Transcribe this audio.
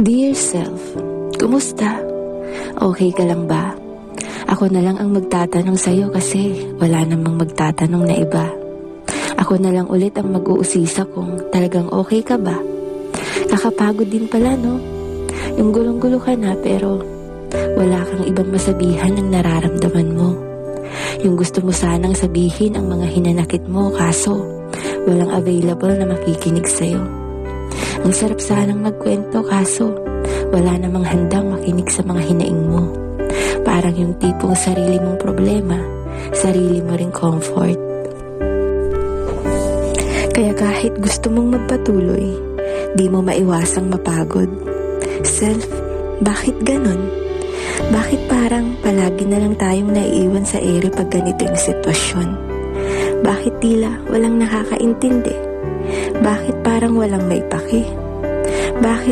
Dear self, kumusta? Okay ka lang ba? Ako na lang ang magtatanong sa'yo kasi wala namang magtatanong na iba. Ako na lang ulit ang mag-uusisa kung talagang okay ka ba. Nakapagod din pala, no? Yung gulong-gulo ka na pero wala kang ibang masabihan ng nararamdaman mo. Yung gusto mo sanang sabihin ang mga hinanakit mo kaso walang available na makikinig sa'yo. Ang sarap sanang magkwento kaso wala namang handang makinig sa mga hinaing mo. Parang yung tipong sarili mong problema, sarili mo ring comfort. Kaya kahit gusto mong magpatuloy, di mo maiwasang mapagod. Self, bakit ganon? Bakit parang palagi na lang tayong naiiwan sa ere pag ganito yung sitwasyon? Bakit tila walang nakakaintindi? Bakit parang walang may paki? Bakit